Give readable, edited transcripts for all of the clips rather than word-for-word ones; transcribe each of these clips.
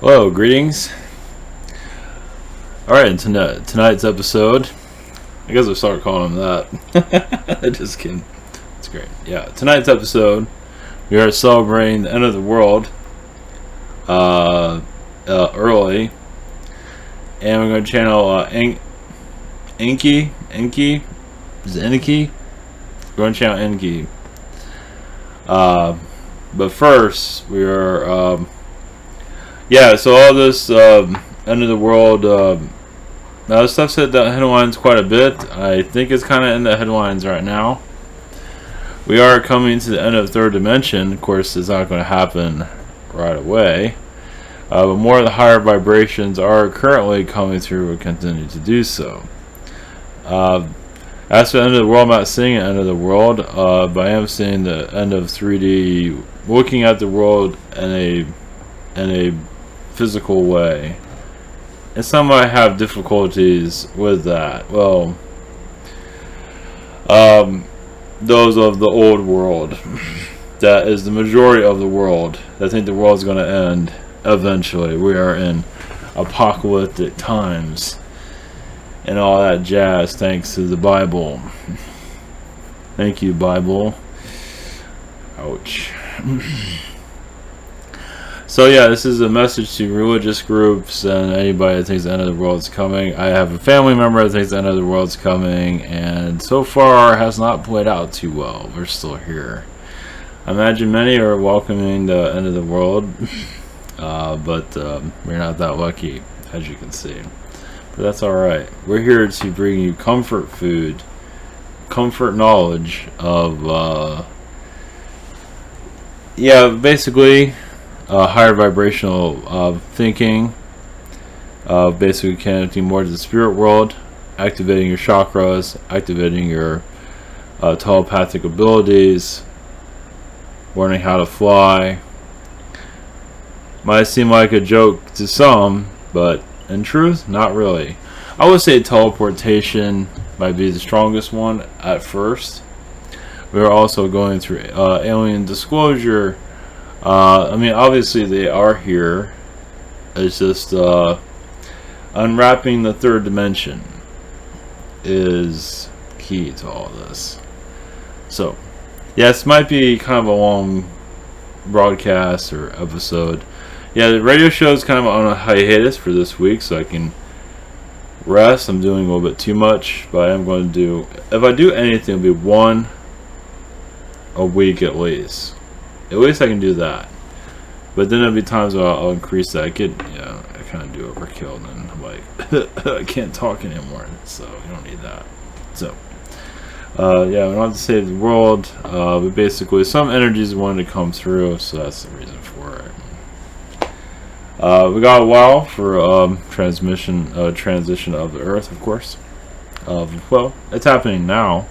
Hello, greetings. Alright, tonight's episode, I guess I'll start calling them that. Just kidding. It's great. Yeah, tonight's episode, we are celebrating the end of the world early, and we're going to channel Enky. Is it Enky? We're going to channel Enky. But first, we are... so all this end of the world stuff's hit the headlines quite a bit. I think it's kind of in the headlines right now. We are coming to the end of the third dimension. Of course, it's not going to happen right away. But more of the higher vibrations are currently coming through and continue to do so. As for the end of the world, I'm not seeing the end of the world, but I am seeing the end of 3D, looking at the world in a physical way, and some might have difficulties with that. Well, those of the old world, that is the majority of the world, that think the world is going to end eventually. We are in apocalyptic times and all that jazz, thanks to the Bible. Thank you, Bible. Ouch. So yeah, this is a message to religious groups and anybody that thinks the end of the world is coming. I have a family member that thinks the end of the world is coming, and so far has not played out too well. We're still here. I imagine many are welcoming the end of the world, but we're not that lucky, as you can see. But that's alright. We're here to bring you comfort food, comfort knowledge of, basically... higher vibrational thinking, basically connecting more to the spirit world, activating your chakras, activating your telepathic abilities, learning how to fly. Might seem like a joke to some, but in truth, not really. I would say teleportation might be the strongest one at first. We're also going through alien disclosure. Obviously they are here. It's just unwrapping the third dimension is key to all this. So, yes, might be kind of a long broadcast or episode. Yeah, the radio show is kind of on a hiatus for this week, so I can rest. I'm doing a little bit too much, but I am going to do, if I do anything, it'll be one a week at least. At least I can do that. But then there'll be times where I'll increase that. I kind of do overkill, and then I'm like, I can't talk anymore. So you don't need that. So, we don't have to save the world. But basically, some energies wanted to come through, so that's the reason for it. We got a while for transition of the Earth, of course. Well, it's happening now.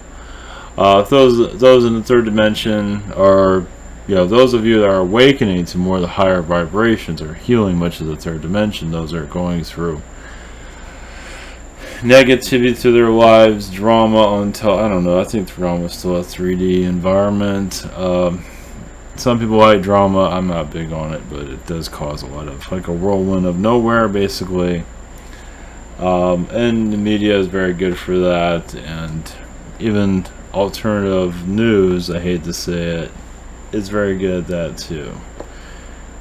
Those in the third dimension are. Those of you that are awakening to more of the higher vibrations are healing much of the third dimension. Those are going through negativity through their lives, drama until, I don't know, I think drama is still a 3D environment. Some people like drama. I'm not big on it, but it does cause a lot of, like a whirlwind of nowhere, basically. And the media is very good for that, and even alternative news, I hate to say it, is very good at that too.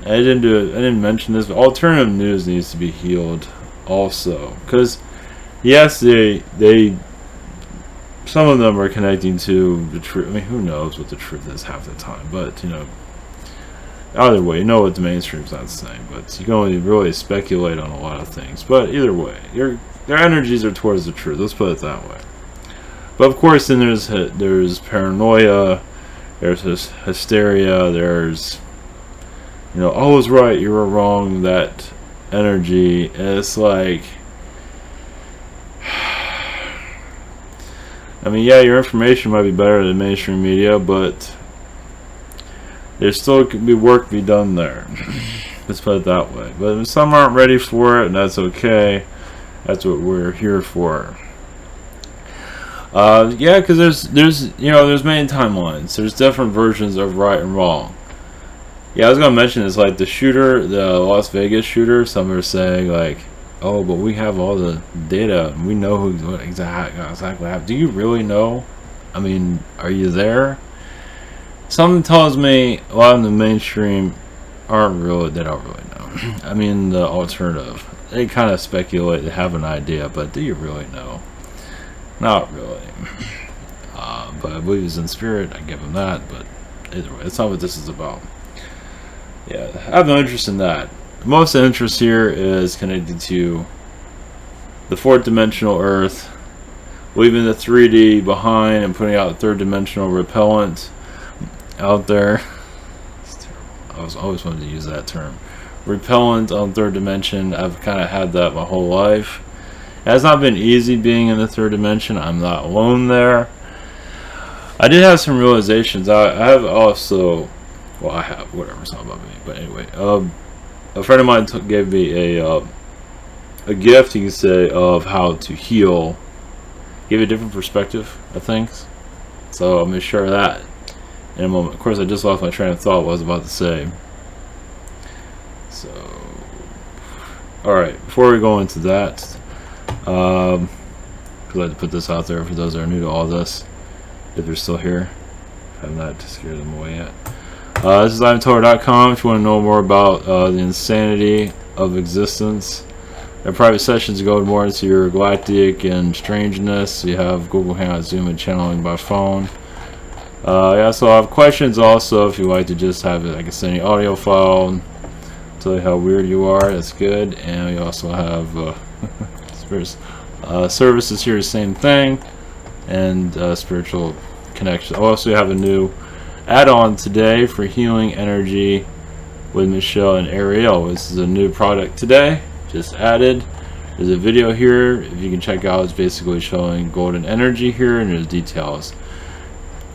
And I didn't mention this, but alternative news needs to be healed also, because yes, they some of them are connecting to the truth. I mean, who knows what the truth is half the time, but either way, what the mainstream's not saying, but you can only really speculate on a lot of things. But either way, their energies are towards the truth, let's put it that way. But of course, then there's paranoia. There's this hysteria, there's, I was right, you were wrong, that energy. And it's like, your information might be better than mainstream media, but there still could be work to be done there. Let's put it that way. But if some aren't ready for it, and that's okay. That's what we're here for. Because there's many timelines. There's different versions of right and wrong. Yeah, I was gonna mention is like the shooter, the Las Vegas shooter. Some are saying like, "Oh, but we have all the data. And we know what exactly happened." Do you really know? I mean, are you there? Something tells me a lot of the mainstream aren't really. They don't really know. I mean, the alternative. They kind of speculate. They have an idea, but do you really know? Not really. But I believe he's in spirit. I give him that. But either way, that's not what this is about. Yeah, I have no interest in that. Most of the interest here is connected to the fourth dimensional Earth, leaving the 3D behind and putting out third dimensional repellent out there. I was always wanted to use that term. Repellent on third dimension. I've kind of had that my whole life. It has not been easy being in the third dimension. I'm not alone there. I did have some realizations. I have also, well, I have, whatever, it's not about me. But anyway, a friend of mine gave me a gift, you can say, of how to heal. Give a different perspective of things. So I'm going to share that in a moment. Of course, I just lost my train of thought, what I was about to say. So, alright, before we go into that, because I had to put this out there for those that are new to all this, if they're still here. I have not scared them away yet. This is IamTorah.com if you want to know more about the insanity of existence. Our private sessions go more into your galactic and strangeness. You have Google Hangout, Zoom, and channeling by phone. Yeah, so I have questions also if you like to just have it. I can send you audio file, tell you how weird you are. That's good. And we also have services here, the same thing, and spiritual connection. I also have a new add-on today for healing energy with Michelle and Ariel. This is a new product today, just added. There's a video here if you can check out. It's basically showing golden energy here, and there's details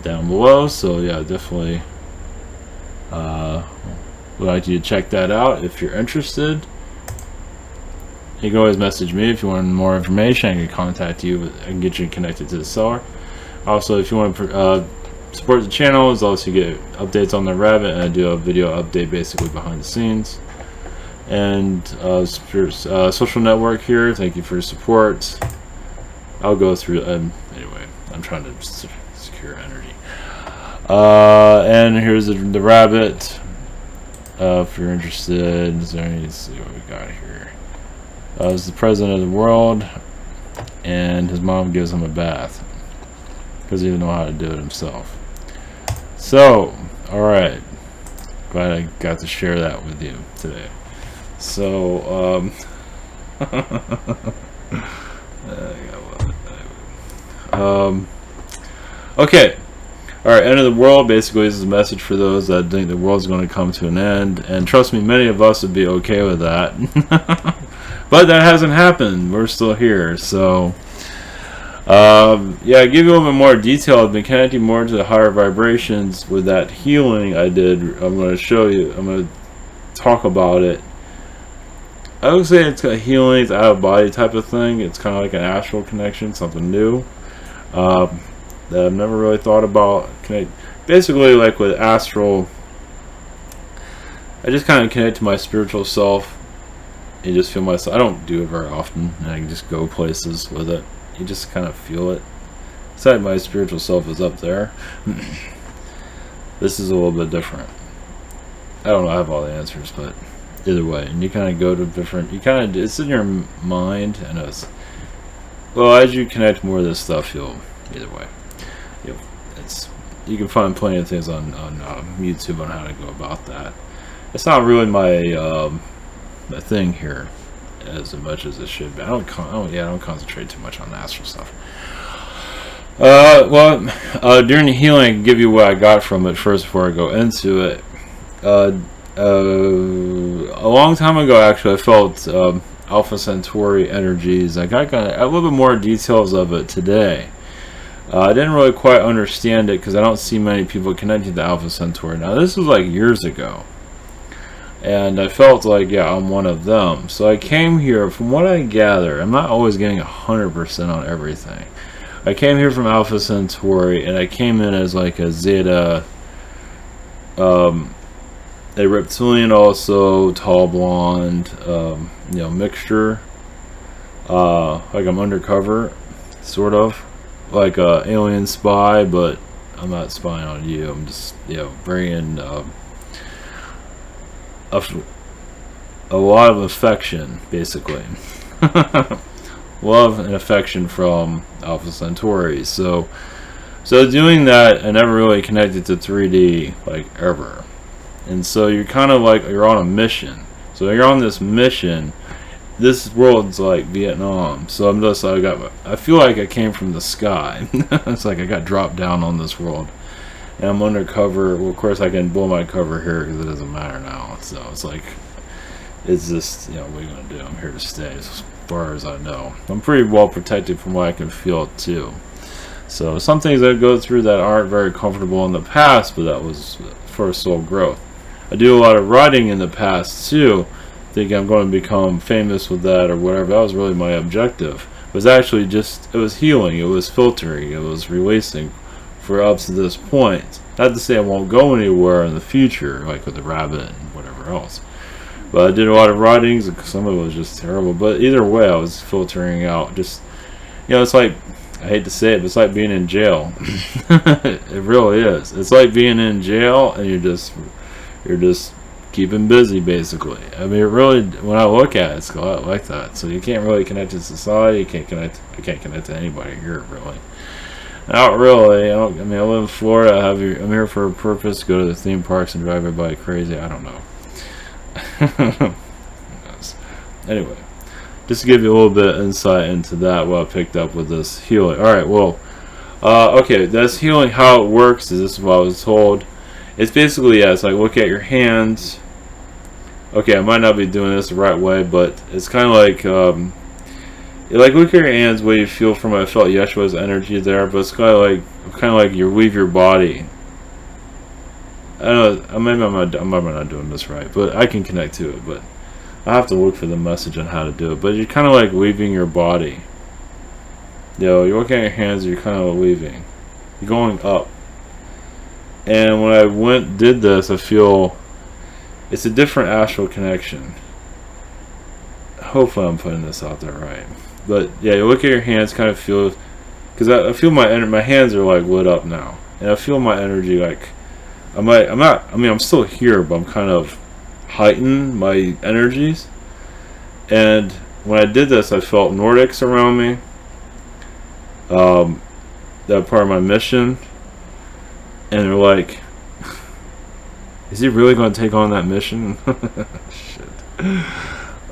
down below. So yeah, definitely would like you to check that out if you're interested. You can always message me if you want more information. I can contact you. I can get you connected to the seller. Also, if you want to support the channel, is also get updates on the rabbit, and I do a video update basically behind the scenes. And social network here. Thank you for your support. I'll go through. Anyway, I'm trying to secure energy. And here's the rabbit. If you're interested, let's see what we got here. This is the president of the world, and his mom gives him a bath because he didn't know how to do it himself. So, alright, glad I got to share that with you today. So, okay, alright, end of the world. Basically, this is a message for those that think the world's going to come to an end, and trust me, many of us would be okay with that. But that hasn't happened. We're still here. So yeah, I give you a little bit more detail. I've been connecting more to the higher vibrations with that healing I did. I'm going to show you. I'm going to talk about it. I would say it's a healing, it's out of body type of thing. It's kind of like an astral connection, something new that I've never really thought about. Basically, like with astral, I just kind of connect to my spiritual self. You just feel myself. I don't do it very often, and I can just go places with it. You just kind of feel it. It's like my spiritual self is up there. This is a little bit different. I don't know. I have all the answers, but either way, and you kind of go to different. You kind of it's in your mind, and it's well as you connect more of this stuff, you'll either way. You can find plenty of things on YouTube on how to go about that. It's not really my thing here as much as it should be. I don't concentrate too much on the astral stuff. During the healing, I can give you what I got from it first before I go into it. A long time ago, actually, I felt Alpha Centauri energies. I got a little bit more details of it today. I didn't really quite understand it because I don't see many people connected to Alpha Centauri. Now, this was like years ago. And I felt like, yeah, I'm one of them. So I came here, from what I gather, I'm not always getting 100% on everything. I came here from Alpha Centauri, and I came in as like a Zeta, a reptilian, also tall blonde, mixture. Like I'm undercover, sort of, like a alien spy, but I'm not spying on you. I'm just, bringing a lot of affection, basically. Love and affection from Alpha Centauri. So doing that, I never really connected to 3D like ever. And so you're kind of like you're on a mission. So you're on this mission. This world's like Vietnam. So I'm just like I feel like I came from the sky. It's like I got dropped down on this world, and I'm undercover. Well, of course I can blow my cover here because it doesn't matter now. So it's like it's just what are you gonna do? I'm here to stay as far as I know. I'm pretty well protected from what I can feel too. So some things I go through that aren't very comfortable in the past, but that was for soul growth. I do a lot of writing in the past too, thinking I'm going to become famous with that or whatever. That was really my objective. It was actually it was healing, it was filtering, it was releasing for up to this point. Not to say I won't go anywhere in the future, like with the rabbit and whatever else. But I did a lot of writings, and some of it was just terrible. But either way, I was filtering out. Just, it's like, I hate to say it, but it's like being in jail. It really is. It's like being in jail, and you're just keeping busy, basically. I mean, it really, when I look at it, it's a lot like that. So you can't really connect to society. I can't connect to anybody here, really. Not really. I live in Florida. I'm here for a purpose. Go to the theme parks and drive everybody crazy. I don't know. Anyway, just to give you a little bit of insight into that, what I picked up with this healing. Alright, well, okay, that's healing. How it works is, this is what I was told. It's basically, it's like look at your hands. Okay, I might not be doing this the right way, but it's kind of like, look at your hands, what you feel from it. I felt Yeshua's energy there, but it's kind of like you leave your body. I don't know, maybe I'm not doing this right, but I can connect to it, but I have to look for the message on how to do it. But you're kind of like leaving your body. You're looking at your hands, you're kind of leaving. You're going up. And when I did this, I feel it's a different astral connection. Hopefully I'm putting this out there right. But yeah, you look at your hands, kind of feel, because I feel my hands are like lit up now. And I feel my energy like, I'm still here, but I'm kind of heightened my energies. And when I did this, I felt Nordics around me. That part of my mission. And they're like, is he really going to take on that mission? Shit.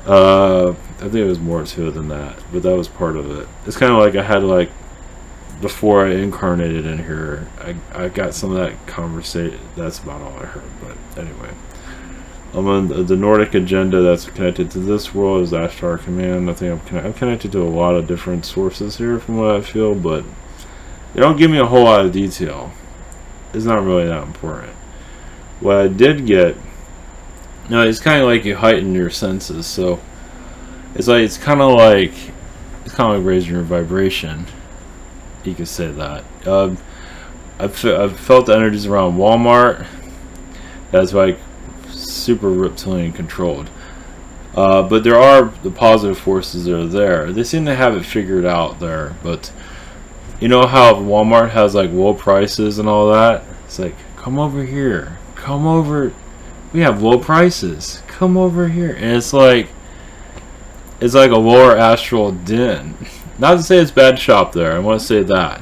I think it was more to it than that, but that was part of it. It's kind of like I had before I incarnated in here, I got some of that conversation. That's about all I heard, but anyway. I'm on the Nordic agenda that's connected to this world is Astral Command. I think I'm connected to a lot of different sources here from what I feel, but they don't give me a whole lot of detail. It's not really that important. What I did get, it's kind of like you heighten your senses, so it's kind of like raising your vibration. You could say that. I've felt the energies around Walmart. That's like super reptilian controlled. But there are the positive forces that are there. They seem to have it figured out there. But you know how Walmart has like low prices and all that? It's like, come over here. Come over. We have low prices. Come over here. And it's like a lower astral den. Not to say it's bad shop there. I want to say that.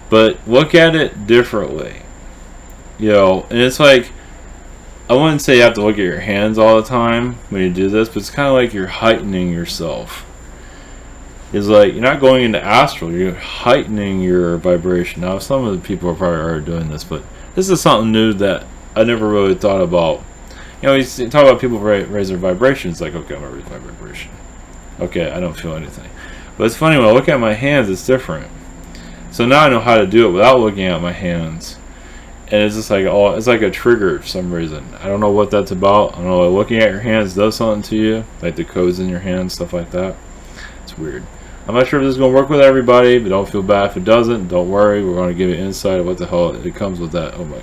But look at it differently. And it's like, I wouldn't say you have to look at your hands all the time when you do this, but it's kind of like you're heightening yourself. It's like you're not going into astral, you're heightening your vibration. Now, some of the people are probably already doing this, but this is something new that I never really thought about. You talk about people raise their vibrations, like, okay, I'm going to raise my vibration. Okay, I don't feel anything. But it's funny, when I look at my hands, it's different. So now I know how to do it without looking at my hands. And it's just like, it's like a trigger for some reason. I don't know what that's about. I don't know, looking at your hands does something to you. Like the codes in your hands, stuff like that. It's weird. I'm not sure if this is going to work with everybody, but don't feel bad if it doesn't. Don't worry. We're going to give you insight of what the hell it comes with that. Oh my.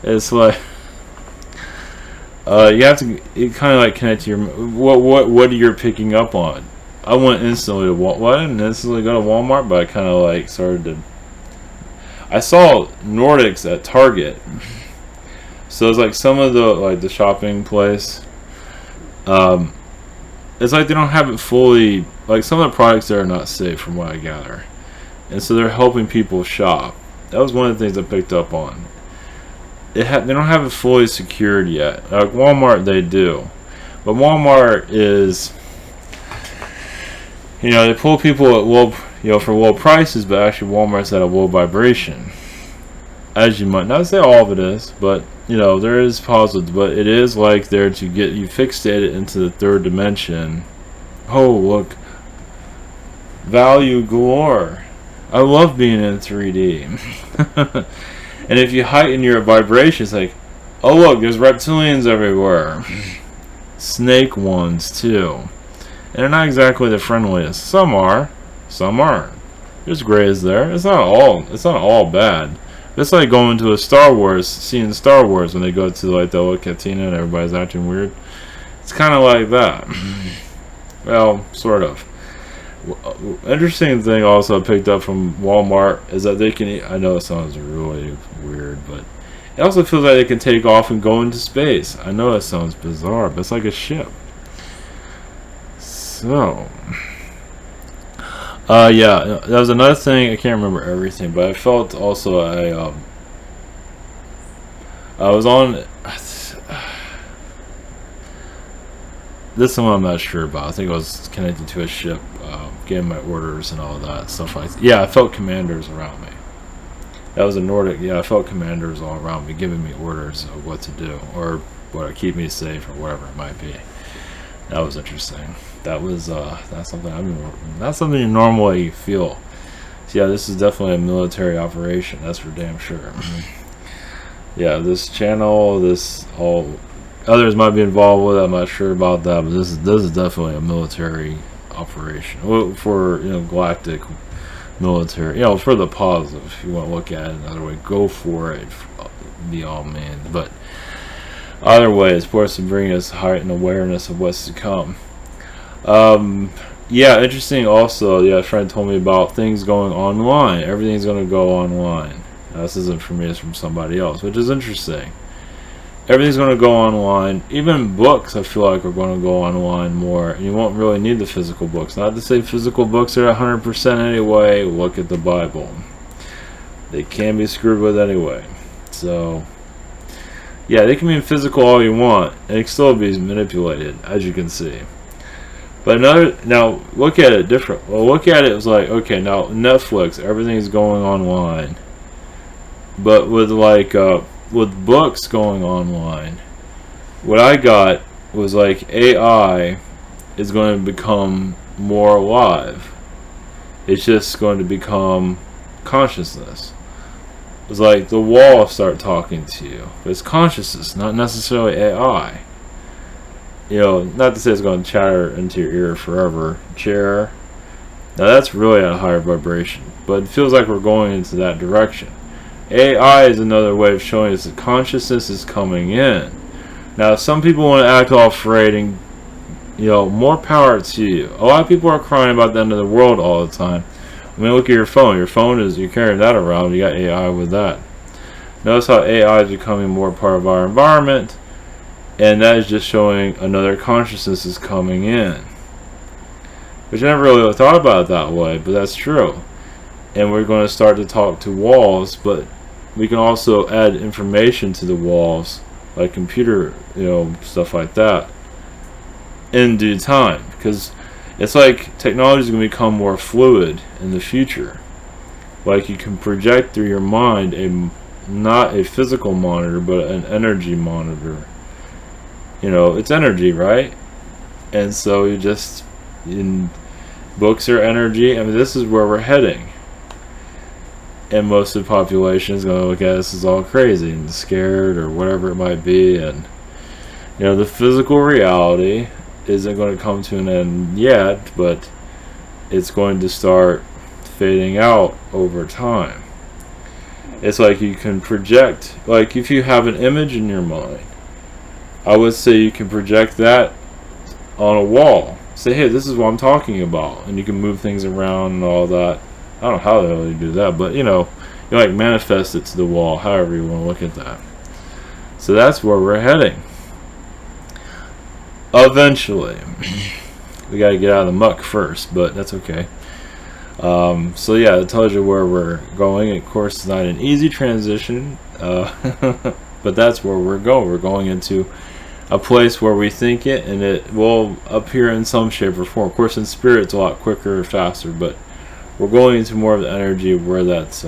It's like, You have to. It kind of like connect to your what you're picking up on. I went instantly to Walmart. Well, I didn't instantly go to Walmart, but I kind of like started to. I saw Nordics at Target, so it's like some of the shopping place. It's like they don't have it fully. Like some of the products there are not safe, from what I gather, and so they're helping people shop. That was one of the things I picked up on. They don't have it fully secured yet. Like Walmart, they do, but Walmart is, they pull people at low, for low prices, but actually Walmart's at a low vibration. As you might not say all of it is, but there is positive, but it is like there to get you fixated into the third dimension. Oh, look, value galore. I love being in 3D. And if you heighten your vibration, it's like, oh look, there's reptilians everywhere. Snake ones too. And they're not exactly the friendliest. Some are, some aren't. There's grays there. It's not all bad. It's like going to seeing Star Wars when they go to like the old cantina and everybody's acting weird. It's kind of like that. Well, sort of. Interesting thing also I picked up from Walmart is that they can. I know it sounds really weird, but it also feels like they can take off and go into space. I know it sounds bizarre, but it's like a ship. So, yeah, that was another thing. I can't remember everything, but I felt also I was on. This one I'm not sure about. I think I was connected to a ship, getting my orders and all that stuff like that. Yeah, I felt commanders around me. That was a Nordic. Yeah, I felt commanders all around me, giving me orders of what to do or what to keep me safe or whatever it might be. That was interesting. That was that's something you normally feel. So yeah, this is definitely a military operation. That's for damn sure. Yeah, this channel, others might be involved with it. I'm not sure about that, but this is definitely a military operation for Galactic military. For the positive, if you want to look at it another way, go for it. Be all man, but either way, it's supposed to bring us heightened awareness of what's to come. Yeah, interesting. Also, yeah, a friend told me about things going online. Everything's going to go online. This isn't from me; it's from somebody else, which is interesting. Everything's going to go online. Even books, I feel like, are going to go online more. And you won't really need the physical books. Not to say physical books are 100% anyway. Look at the Bible. They can be screwed with anyway. So, yeah, they can be physical all you want. And it can still be manipulated, as you can see. But now, look at it different. Well, look at it as like, okay, now Netflix, everything's going online. But with with books going online, what I got was like AI is going to become more alive. It's just going to become consciousness. It's like the wall start talking to you. But it's consciousness, not necessarily AI. Not to say it's going to chatter into your ear forever. Chair. Now that's really at a higher vibration. But it feels like we're going into that direction. AI is another way of showing us that consciousness is coming in. Now, some people want to act all afraid, and more power to you. A lot of people are crying about the end of the world all the time. I mean, look at your phone. Your phone you're carrying that around. You got AI with that. Notice how AI is becoming more part of our environment, and that is just showing another consciousness is coming in. Which I never really thought about it that way, but that's true. And we're going to start to talk to walls, but we can also add information to the walls, like computer, stuff like that, in due time. Because it's like technology is going to become more fluid in the future. Like you can project through your mind not a physical monitor, but an energy monitor. It's energy, right? And so books are energy. I mean, this is where we're heading. And most of the population is going to look at us as all crazy and scared or whatever it might be. And, the physical reality isn't going to come to an end yet, but it's going to start fading out over time. It's like you can project, like if you have an image in your mind, I would say you can project that on a wall. Say, hey, this is what I'm talking about, and you can move things around and all that. I don't know how the hell you do that, but you know, you like manifest it to the wall, however you want to look at that. So that's where we're heading. Eventually. We got to get out of the muck first, but that's okay. So yeah, it tells you where we're going. Of course, it's not an easy transition, but that's where we're going. We're going into a place where we think it, and it will appear in some shape or form. Of course, in spirit, it's a lot quicker, faster, but we're going into more of the energy where that's,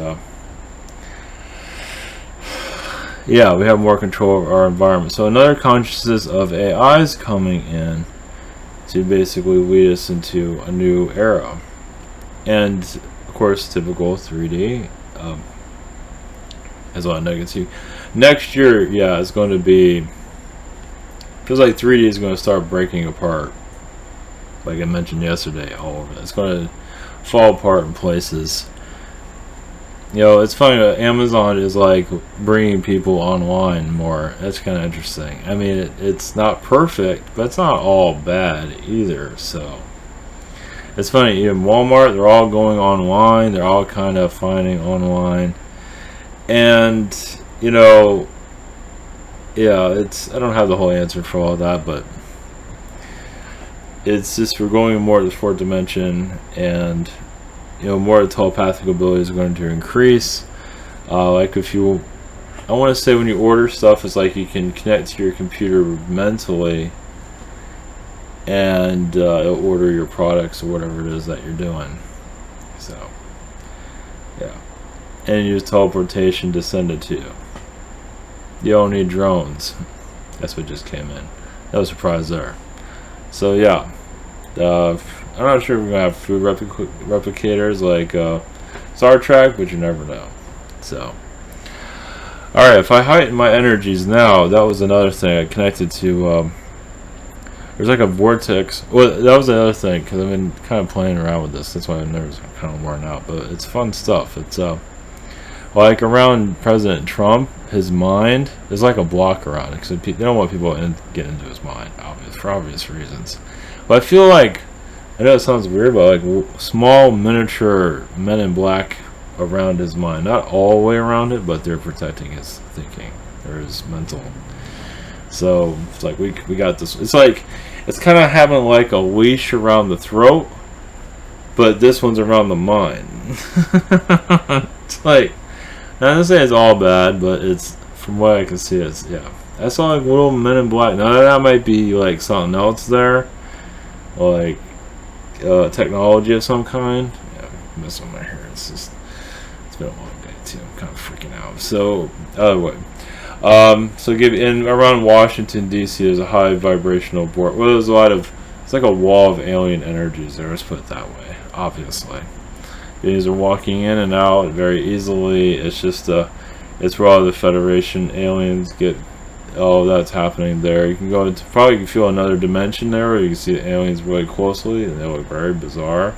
yeah, we have more control of our environment. So another consciousness of AI is coming in to basically lead us into a new era. And of course, typical 3D has a lot of negativity. Next year, yeah, it's going to be, feels like 3D is going to start breaking apart, like I mentioned yesterday. All over, it's going to fall apart in places. You know, it's funny that Amazon is like bringing people online more. That's kind of interesting. I mean, it's not perfect, but it's not all bad either. So it's funny, even Walmart, they're all going online. They're all kind of finding online, and you know, yeah, it's, I don't have the whole answer for all that, but it's just we're going more to the fourth dimension, and you know, more telepathic abilities are going to increase. Like if you, I want to say when you order stuff, it's like you can connect to your computer mentally, and it'll order your products or whatever it is that you're doing. So yeah, and use teleportation to send it to you. You don't need drones. That's what just came in. No surprise there. So yeah, I'm not sure if we're gonna have food replicators like Star Trek, but you never know. So, all right, if I heighten my energies now, that was another thing I connected to. There's like a vortex. Well, that was another thing because I've been kind of playing around with this. That's why I'm nervous, kind of worn out, but it's fun stuff. It's like around President Trump, his mind is like a block around it because they don't want people to get into his mind, for obvious reasons. But I feel like, I know it sounds weird, but like small miniature men in black around his mind, not all the way around it, but they're protecting his thinking or his mental. So it's like we got this. It's like it's kind of having like a leash around the throat, but this one's around the mind. It's like, not to say it's all bad, but it's, from what I can see, it's, yeah. I saw like little men in black. Now that might be like something else there, like technology of some kind. Yeah, I'm messing with my hair. It's just, it's been a long day too. I'm kind of freaking out. So anyway, so in around Washington D.C. there's a high vibrational board. Well, there's a lot of, it's like a wall of alien energies there. Let's put it that way. Obviously, these are walking in and out very easily. It's just it's where all the Federation aliens get. Oh, that's happening there. You can go into, probably you can feel another dimension there where you can see the aliens really closely, and they look very bizarre.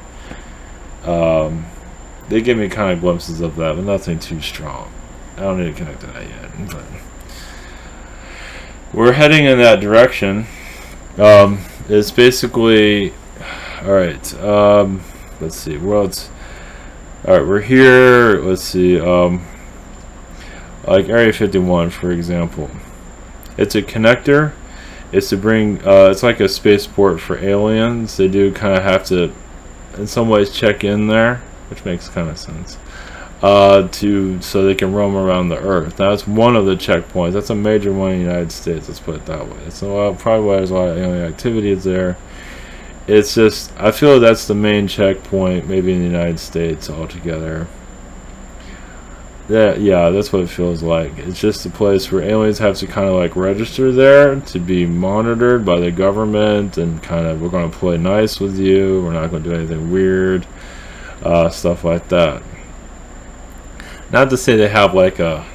They give me kind of glimpses of that, but nothing too strong. I don't need to connect to that yet, but we're heading in that direction. It's basically, all right. Let's see. Well, it's all right. We're here. Let's see. Like Area 51, for example. It's a connector. It's to bring. It's like a spaceport for aliens. They do kind of have to, in some ways, check in there, which makes kind of sense. So they can roam around the Earth. Now, that's one of the checkpoints. That's a major one in the United States. Let's put it that way. It's probably why there's a lot of alien activity there. It's just, I feel that's the main checkpoint, maybe in the United States altogether. Yeah, that's what it feels like. It's just a place where aliens have to kind of like register there to be monitored by the government, and kind of, we're going to play nice with you, we're not going to do anything weird, stuff like that. Not to say they have like a,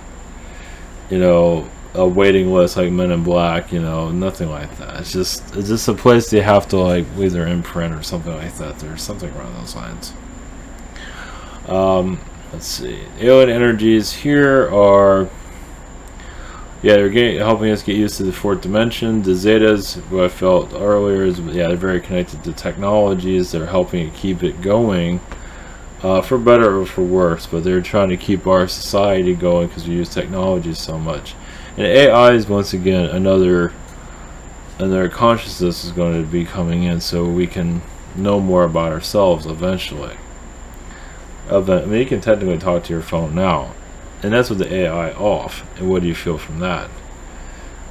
you know, a waiting list like Men in Black, you know, nothing like that. It's just a place they have to like leave their imprint or something like that. There's something around those lines. Let's see. Alien energies here are Yeah, they're helping us get used to the fourth dimension. The Zetas, what I felt earlier, is they're very connected to technologies. They're helping to keep it going, for better or for worse. But they're trying to keep our society going because we use technology so much. And AI is once again another consciousness is going to be coming in, so we can know more about ourselves eventually. I mean, you can technically talk to your phone now, and that's with the AI off. And what do you feel from that?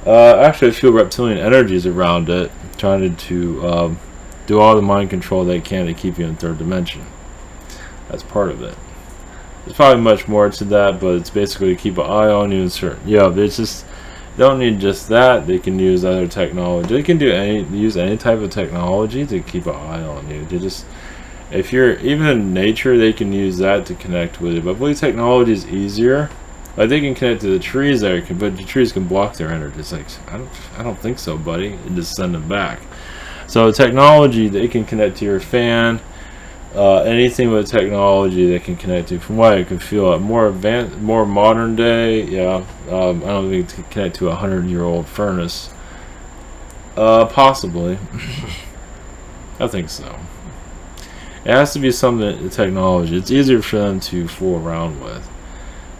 Actually, I feel reptilian energies around it, trying to do all the mind control they can to keep you in third dimension. That's part of it. There's probably much more to that, but it's basically to keep an eye on you and certain. Yeah, it's just they don't need just that. They can use other technology. They can use any type of technology to keep an eye on you. They just, if you're even in nature, they can use that to connect with you. But I believe technology is easier. Like they can connect to the trees there, but the trees can block their energy. It's like I don't think so, buddy, and just send them back. So technology, they can connect to your fan. Anything with technology they can connect to. From what I can feel, more advanced, more modern day. Yeah, I don't think it can connect to a 100-year-old furnace. Possibly. I think so. It has to be something technology. It's easier for them to fool around with.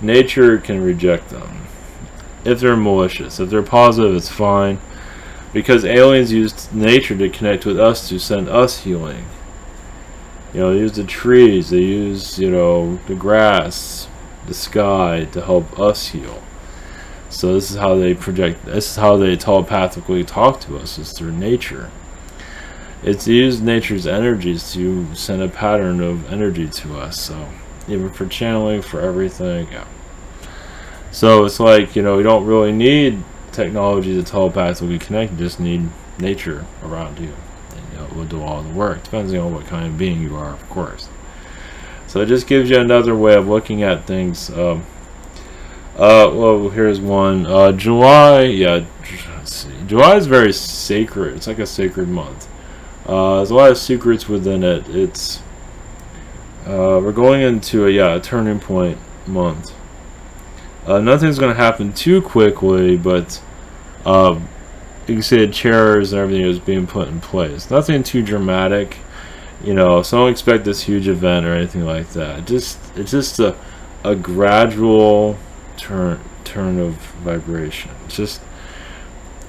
Nature can reject them if they're malicious. If they're positive, it's fine, because aliens used nature to connect with us to send us healing. You know, they use the trees, they use, the grass, the sky to help us heal. So this is how they telepathically talk to us, is through nature. It's used nature's energies to send a pattern of energy to us. So even for channeling, for everything, yeah. So it's like, we don't really need technology to telepathically connect, you just need nature around you. Will do all the work, depending on what kind of being you are, of course. So it just gives you another way of looking at things. Well, here's one. July, yeah, let's see. July is very sacred. It's like a sacred month. There's a lot of secrets within it. It's we're going into a turning point month. Nothing's going to happen too quickly, but you can see the chairs and everything is being put in place. Nothing too dramatic, so don't expect this huge event or anything like that. It's just a gradual turn of vibration. It's just,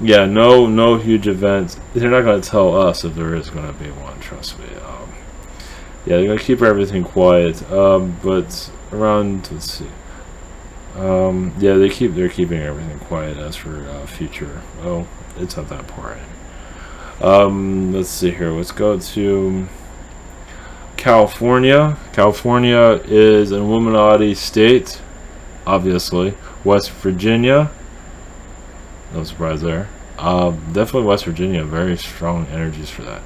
no huge events. They're not going to tell us if there is going to be one. Trust me. They're going to keep everything quiet. But around, let's see. They're keeping everything quiet as for future. Oh, it's not that important. Let's see here. Let's go to California. California is an Illuminati state, obviously. West Virginia. No surprise there. Definitely West Virginia. Very strong energies for that.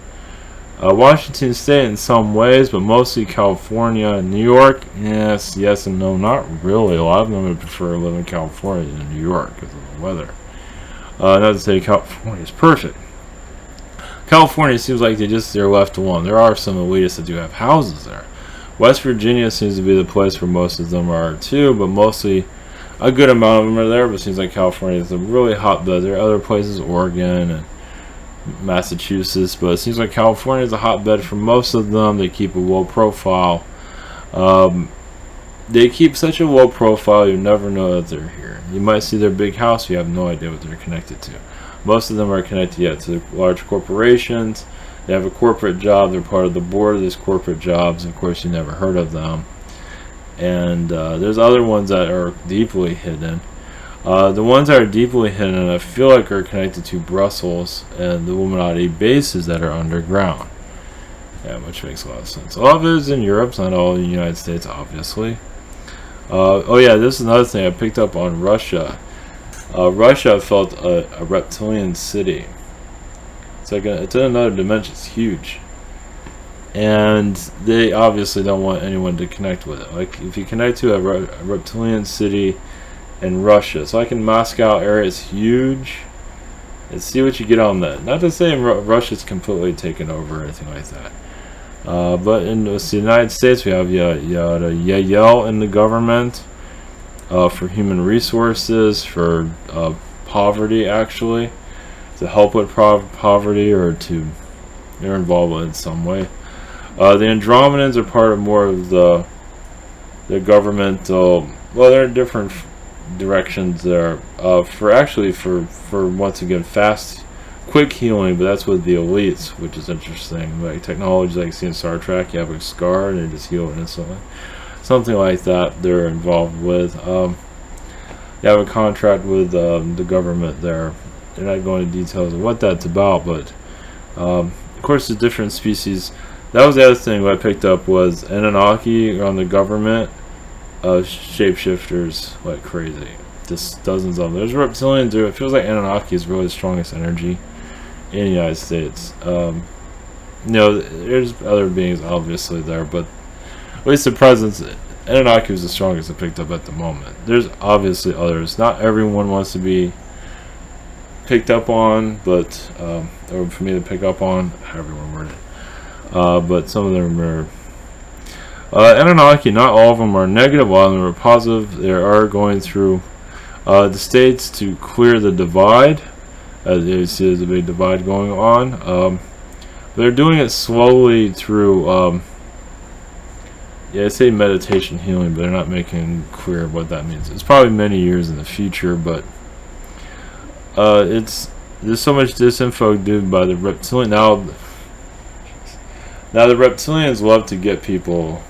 Washington State in some ways, but mostly California. New York, yes and no, not really. A lot of them would prefer to live in California than New York because of the weather. Not to say California is perfect. California seems like they're left alone. There are some elitists that do have houses there. West Virginia seems to be the place where most of them are too, but mostly a good amount of them are there. But it seems like California is a really hotbed. There are other places, Oregon and Massachusetts, but it seems like California is a hotbed for most of them. They keep a low profile. They keep such a low profile, you never know that they're here. You might see their big house, you have no idea what they're connected to. Most of them are connected to large corporations. They have a corporate job, they're part of the board of these corporate jobs. Of course, you never heard of them. And there's other ones that are deeply hidden. The ones that are deeply hidden, I feel like, are connected to Brussels and the Illuminati bases that are underground. Yeah, which makes a lot of sense. A lot of it is in Europe, it's not all in the United States, obviously. This is another thing I picked up on Russia. Russia felt a reptilian city. It's like it's in another dimension. It's huge, and they obviously don't want anyone to connect with it. Like if you connect to a reptilian city in Russia, so like in Moscow area, it's huge. And see what you get on that. Not to say Russia's completely taken over or anything like that. But in the United States, we have Yael in the government for human resources, for poverty, actually, to help with poverty, or they're involved with it in some way. The Andromedans are part of more of the governmental. Well, they're in different directions there. For once again quick healing, but that's with the elites, which is interesting. Like technology, like you see in Star Trek, you have a scar and they just heal it instantly. Something like that they're involved with. They have a contract with the government there. They're not going into details of what that's about, but of course the different species. That was the other thing I picked up was Anunnaki on the government, shapeshifters like crazy. Just dozens of them. There's reptilians. It feels like Anunnaki is really the strongest energy in the United States. There's other beings obviously there, but at least the presence, Anunnaki was the strongest I picked up at the moment. There's obviously others. Not everyone wants to be picked up on, but or for me to pick up on, however you want to word it. But some of them are Anunnaki. Not all of them are negative. A lot of them are positive. They are going through the states to clear the divide. As you see, there's a big divide going on. They're doing it slowly through, I say meditation healing, but they're not making clear what that means. It's probably many years in the future, but there's so much disinfo due by the reptilian. Now the reptilians love to get people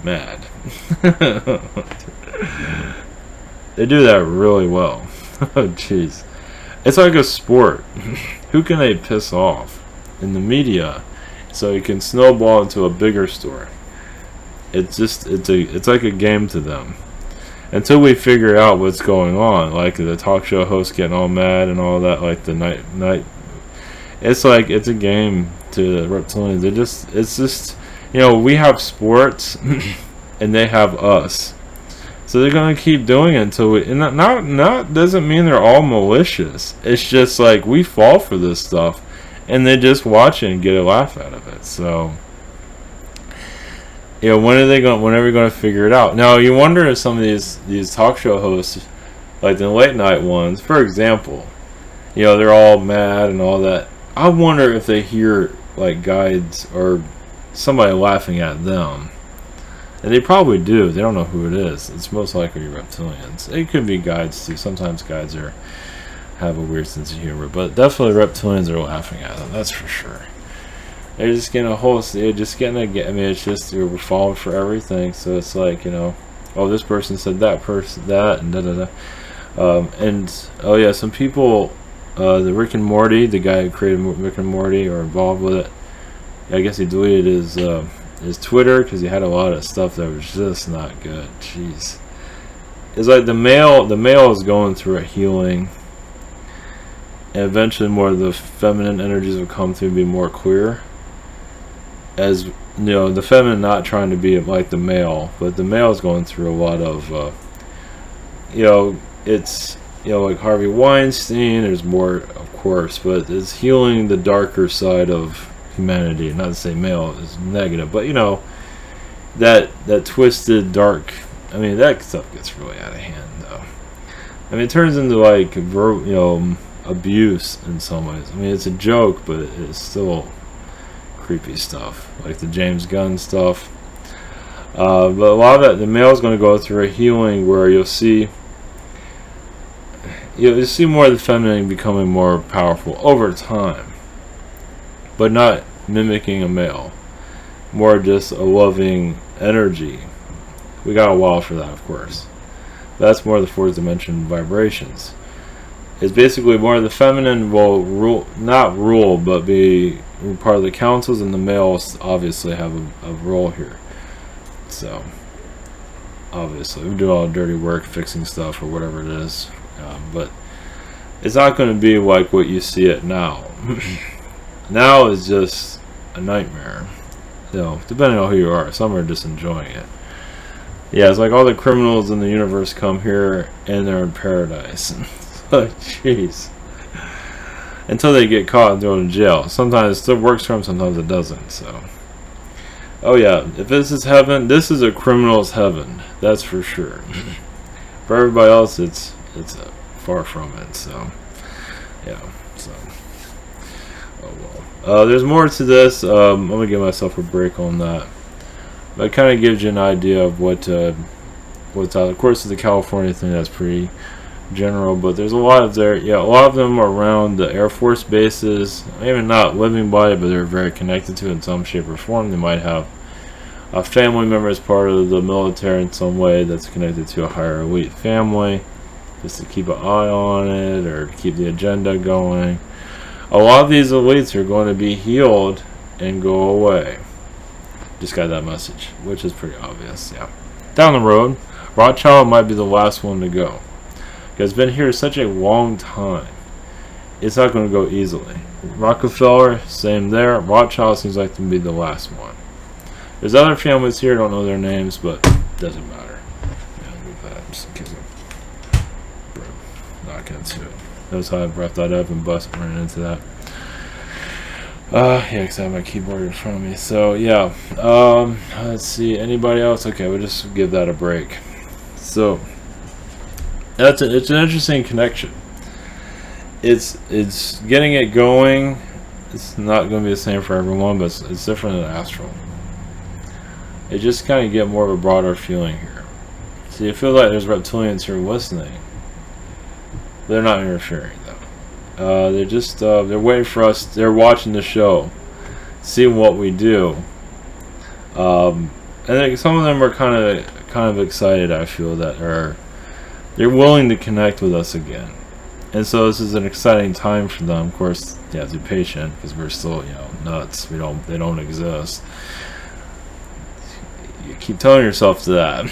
mad. They do that really well. Oh, jeez. It's like a sport. Who can they piss off in the media so it can snowball into a bigger story? It's like a game to them. Until we figure out what's going on, like the talk show host getting all mad and all that, like the night. It's like it's a game to the reptilians. It's just we have sports and they have us. So they're gonna keep doing it until we. And not doesn't mean they're all malicious. It's just like we fall for this stuff, and they just watch it and get a laugh out of it. So, when are we gonna figure it out? Now you wonder if some of these talk show hosts, like the late night ones, for example, they're all mad and all that. I wonder if they hear like guides or somebody laughing at them. And they probably do. They don't know who it is. It's most likely reptilians. It could be guides too. Sometimes guides have a weird sense of humor, but definitely reptilians are laughing at them. That's for sure. They're just getting it's just we're falling for everything. So it's like this person said that and da da da. Some people, the Rick and Morty, the guy who created Rick and Morty, are involved with it. I guess he deleted his Twitter because he had a lot of stuff that was just not good. Jeez, it's like the male is going through a healing, and eventually more of the feminine energies will come through and be more clear. As the feminine not trying to be like the male, but the male is going through a lot of it's like Harvey Weinstein. There's more, of course, but it's healing the darker side of humanity. Not to say male is negative, but that twisted dark. I mean, that stuff gets really out of hand, though. I mean, it turns into like abuse in some ways. I mean, it's a joke, but it's still creepy stuff, like the James Gunn stuff. But a lot of that, the male is going to go through a healing where you'll see more of the feminine becoming more powerful over time, but not mimicking a male, more just a loving energy. We got a while for that, of course. That's more the fourth dimension vibrations. It's basically more of the feminine will not rule, but be part of the councils, and the males obviously have a role here. So obviously we do all the dirty work, fixing stuff or whatever it is, but it's not going to be like what you see it now. Now is just a nightmare. Depending on who you are. Some are just enjoying it. Yeah, it's like all the criminals in the universe come here and they're in paradise. Oh, jeez. Until they get caught and thrown in jail. Sometimes it still works for them, sometimes it doesn't. So, oh yeah, if this is heaven, this is a criminal's heaven. That's for sure. For everybody else, it's a far from it. So yeah, so oh well. There's more to this. I'm gonna give myself a break on that. But it kind of gives you an idea of what's out. Of course, the California thing, that's pretty general, but there's a lot of there. Yeah, a lot of them are around the Air Force bases. Maybe not living by it, but they're very connected to it in some shape or form. They might have a family member as part of the military in some way that's connected to a higher elite family, just to keep an eye on it or keep the agenda going. A lot of these elites are going to be healed and go away. Just got that message, which is pretty obvious. Yeah. Down the road, Rothschild might be the last one to go. Because it's been here such a long time. It's not going to go easily. Rockefeller, same there. Rothschild seems like to be the last one. There's other families here, don't know their names, but doesn't matter. Yeah, move that just in case I'm not into it. Notice how I brought that up and ran into that. Yeah, because I have my keyboard in front of me. So yeah, let's see. Anybody else? Okay, we'll just give that a break. So it's an interesting connection. It's getting it going. It's not going to be the same for everyone, but it's different than Astral. It just kind of get more of a broader feeling here. So you feel like there's reptilians here listening. They're not interfering though. They're just they're waiting for us. They're watching the show, seeing what we do. And some of them are kind of excited. I feel that they're willing to connect with us again, and so this is an exciting time for them. Of course, you have to be patient because we're still nuts. They don't exist. You keep telling yourself that.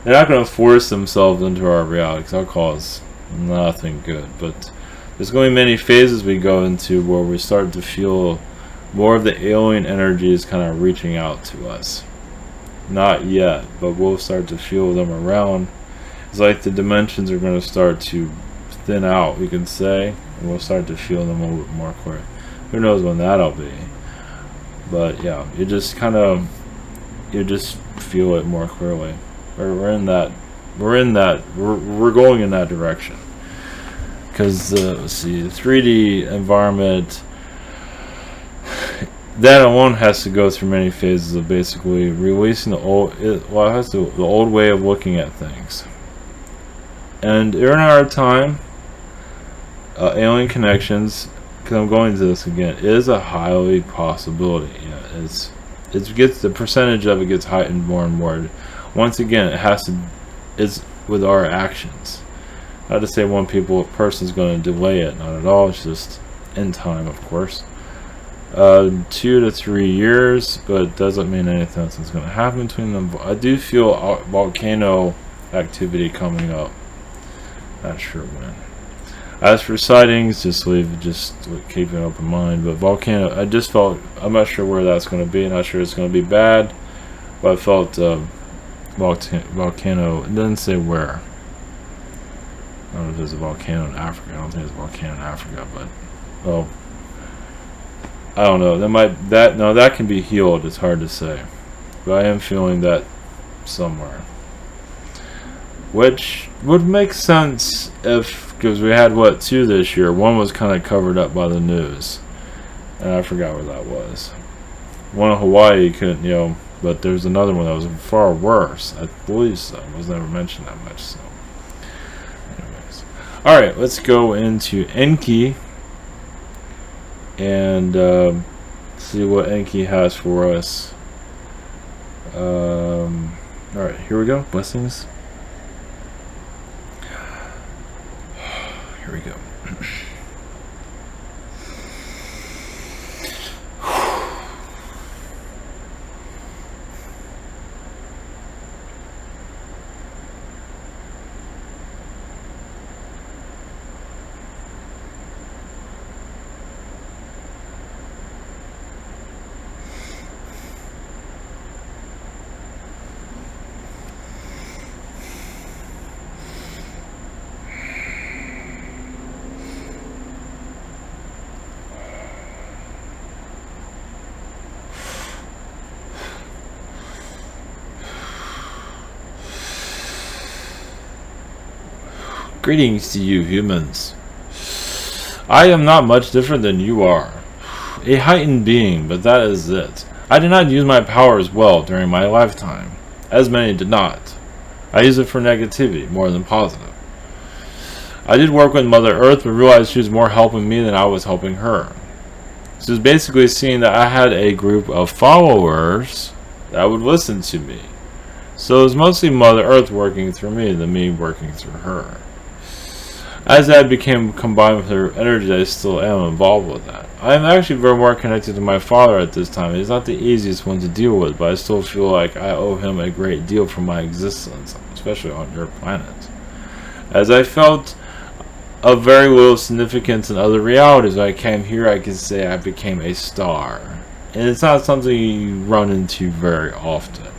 They're not going to force themselves into our reality because that'll cause nothing good. But there's going to be many phases we go into where we start to feel more of the alien energies kind of reaching out to us. Not yet, but we'll start to feel them around. It's like the dimensions are going to start to thin out, we can say, and we'll start to feel them a little bit more clear. Who knows when that'll be? But yeah, you just feel it more clearly. We're going in that direction. Because let's see, the 3D environment, that alone has to go through many phases of basically releasing the old way of looking at things. And in our time, alien connections, because I'm going to this again, is a highly possibility. Yeah, it gets, the percentage of it gets heightened more and more. Once again, it's with our actions. Not to say one person's going to delay it, not at all. It's just in time, of course. 2 to 3 years, but it doesn't mean anything else is going to happen between them. I do feel volcano activity coming up. Not sure when. As for sightings, just keep an open mind. But volcano, I'm not sure where that's going to be. Not sure it's going to be bad, but I felt volcano. It doesn't say where. I don't know if there's a volcano in Africa. I don't think there's a volcano in Africa, but well, I don't know. That can be healed. It's hard to say, but I am feeling that somewhere, which would make sense because we had 2 this year. One was kind of covered up by the news, and I forgot where that was. One in Hawaii couldn't, but there's another one that was far worse. I believe so. It was never mentioned that much. So, anyways, all right, let's go into Enky and see what Enky has for us. All right, here we go. Blessings. Here we go. Greetings to you, humans. I am not much different than you are. A heightened being, but that is it. I did not use my powers well during my lifetime, as many did not. I used it for negativity more than positive. I did work with Mother Earth, but realized she was more helping me than I was helping her. So it was basically seeing that I had a group of followers that would listen to me. So it was mostly Mother Earth working through me than me working through her. As that became combined with her energy, I still am involved with that. I am actually very more connected to my father at this time. He's not the easiest one to deal with, but I still feel like I owe him a great deal for my existence, especially on your planet. As I felt of very little significance in other realities, when I came here, I can say I became a star. And it's not something you run into very often.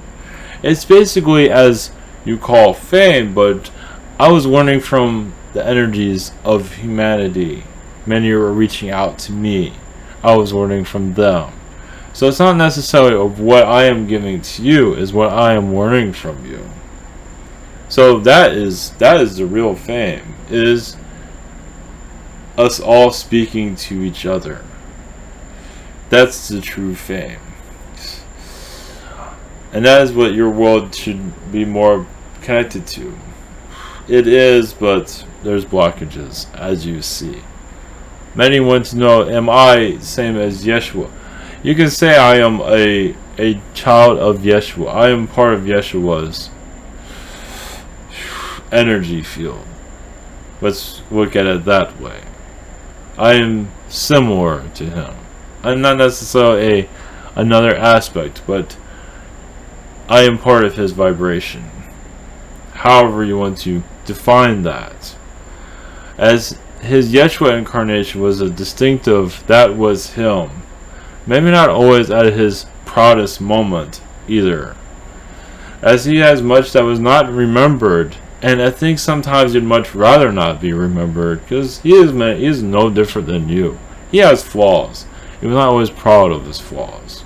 It's basically, as you call, fame, but I was learning from the energies of humanity. Many were reaching out to me. I was learning from them. So it's not necessarily of what I am giving to you, is what I am learning from you. So that is the real fame, is us all speaking to each other. That's the true fame. And that is what your world should be more connected to. It is, but there's blockages, as you see. Many want to know, am I same as Yeshua? You can say I am a child of Yeshua. I am part of Yeshua's energy field. Let's look at it that way. I am similar to him. I'm not necessarily another aspect, but I am part of his vibration. However you want to define that. As his Yeshua incarnation was a distinctive, that was him. Maybe not always at his proudest moment either. As he has much that was not remembered, and I think sometimes you'd much rather not be remembered, because he is no different than you. He has flaws. He was not always proud of his flaws.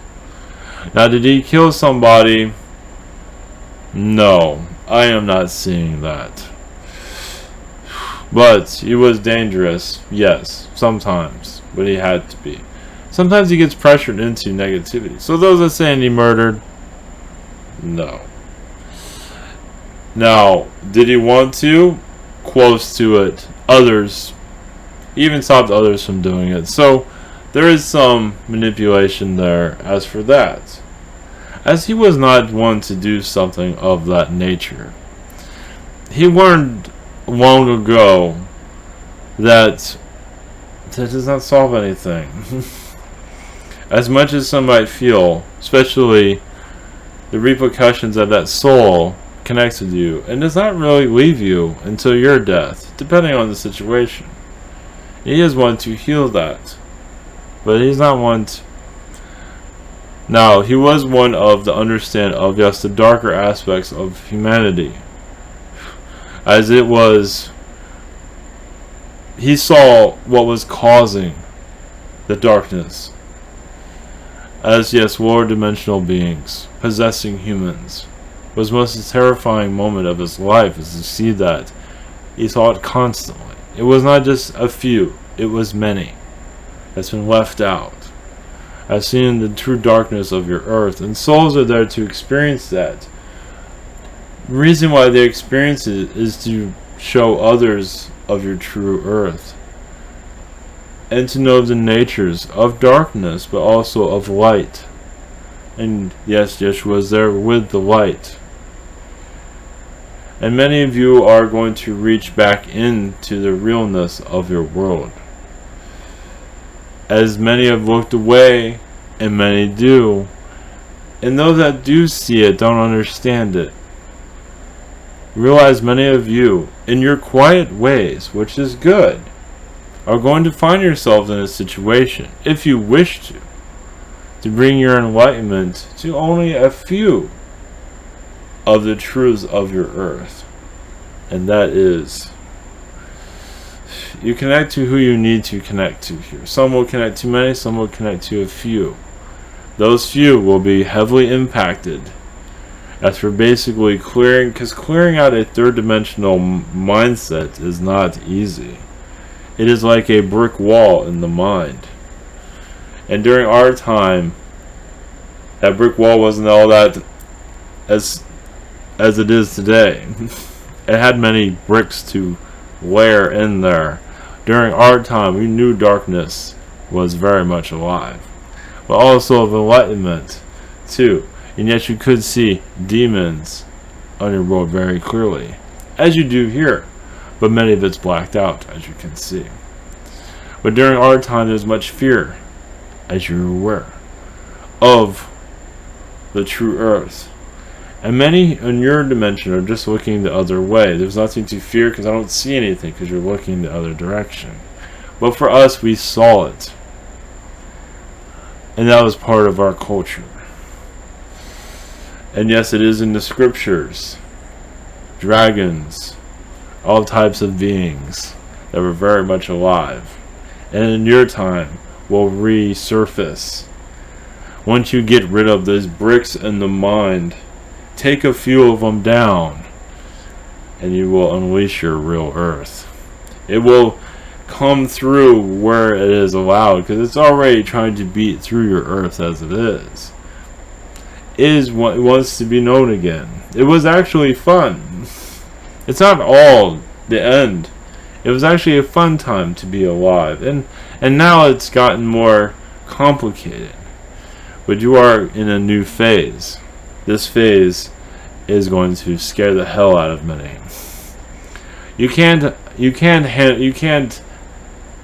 Now, did he kill somebody? No, I am not seeing that. But he was dangerous, yes, sometimes, but he had to be. Sometimes he gets pressured into negativity. So those that say he murdered, no. Now, did he want to? Close to it. Others, he even stopped others from doing it. So there is some manipulation there as for that. As he was not one to do something of that nature. He learned long ago that does not solve anything. As much as some might feel, especially the repercussions of that soul connects with you, and does not really leave you until your death, depending on the situation. He is one to heal that, but he's not one to... Now, he was one of the understand of, yes, the darker aspects of humanity. As it was, he saw what was causing the darkness. As, yes, lower dimensional beings possessing humans. Was the most terrifying moment of his life, is to see that. He saw it constantly. It was not just a few, it was many. That's been left out. I've seen the true darkness of your earth, and souls are there to experience that. The reason why they experience it is to show others of your true earth, and to know the natures of darkness, but also of light. And yes, Yeshua is there with the light. And many of you are going to reach back into the realness of your world. As many have looked away, and many do, and those that do see it don't understand it. Realize many of you, in your quiet ways, which is good, are going to find yourselves in a situation, if you wish to bring your enlightenment to only a few of the truths of your earth. And that is, you connect to who you need to connect to here. Some will connect to many, some will connect to a few. Those few will be heavily impacted As for basically clearing, because clearing out a third-dimensional mindset is not easy. It is like a brick wall in the mind. And during our time, that brick wall wasn't all that as it is today. It had many bricks to layer in there. During our time, we knew darkness was very much alive, but also of enlightenment too. And yet you could see demons on your road very clearly, as you do here, but many of it's blacked out, as you can see. But during our time, there's much fear, as you're aware, of the true earth. And many in your dimension are just looking the other way. There's nothing to fear because I don't see anything because you're looking the other direction. But for us, we saw it. And that was part of our culture. And yes, it is in the scriptures. Dragons, all types of beings that were very much alive. And in your time, will resurface. Once you get rid of those bricks in the mind, take a few of them down, and you will unleash your real earth. It will come through where it is allowed, because it's already trying to beat through your earth as it is. It wants to be known again. It was actually fun. It's not all the end. It was actually a fun time to be alive, and now it's gotten more complicated. But you are in a new phase. This phase is going to scare the hell out of many. You can't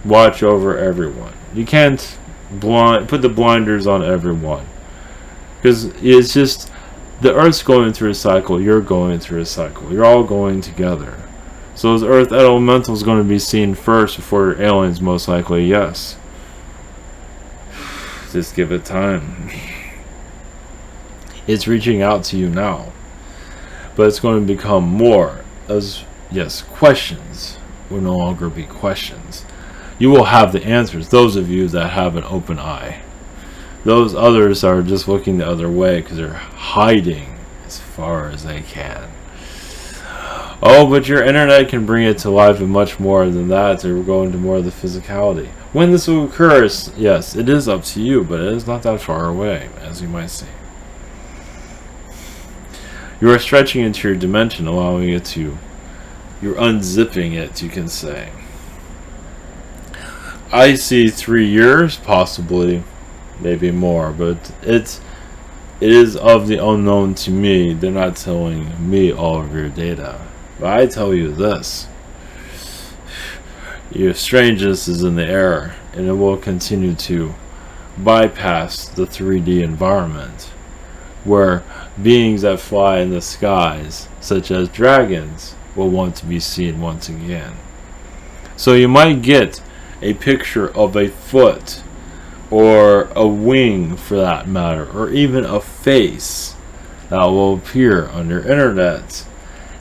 watch over everyone. You can't put the blinders on everyone, because it's just the Earth's going through a cycle. You're going through a cycle. You're all going together. So is Earth Elementals going to be seen first before aliens? Most likely, yes. Just give it time. It's reaching out to you now, but it's going to become more as, yes, questions will no longer be questions. You will have the answers, those of you that have an open eye. Those others are just looking the other way because they're hiding as far as they can. Oh, but your internet can bring it to life and much more than that. To go into more of the physicality. When this will occur, yes, it is up to you, but it is not that far away, as you might see. You are stretching into your dimension, allowing it to, you're unzipping it, you can say. I see 3 years, possibly, maybe more, but it is of the unknown to me. They're not telling me all of your data. But I tell you this. Your strangeness is in the air, and it will continue to bypass the 3D environment, where beings that fly in the skies, such as dragons, will want to be seen once again. So you might get a picture of a foot, or a wing for that matter, or even a face that will appear on your internet.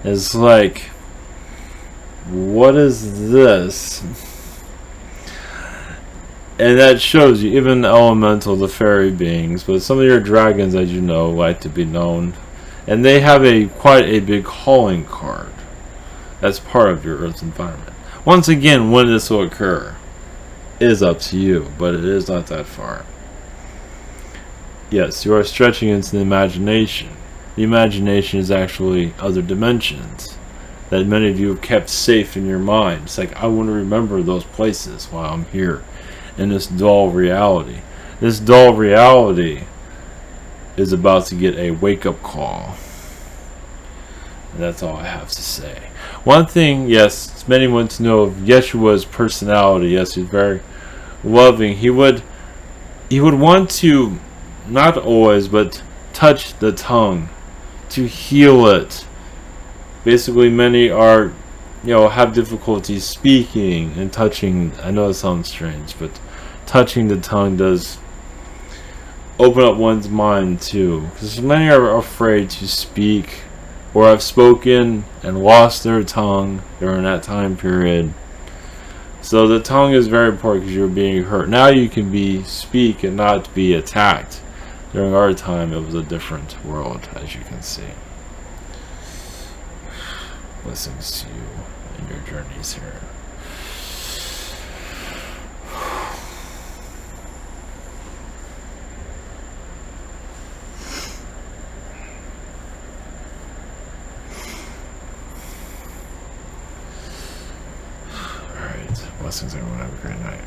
It's like, what is this? And that shows you, even the elemental, the fairy beings, but some of your dragons, as you know, like to be known, and they have quite a big calling card. That's part of your Earth's environment. Once again, when this will occur is up to you, but it is not that far. Yes, you are stretching into the imagination. The imagination is actually other dimensions that many of you have kept safe in your mind. It's like, I want to remember those places while I'm here in this dull reality. This dull reality is about to get a wake-up call. And that's all I have to say. One thing, yes, many want to know of Yeshua's personality. Yes, he's very loving. He would want to, not always, but touch the tongue to heal it. Basically, many are, have difficulty speaking and touching. I know it sounds strange, but touching the tongue does open up one's mind too, because many are afraid to speak, or have spoken and lost their tongue during that time period. So the tongue is very important because you're being hurt. Now you can speak and not be attacked. During our time, it was a different world, as you can see. Blessings to you in your journeys here. Alright, blessings everyone, have a great night.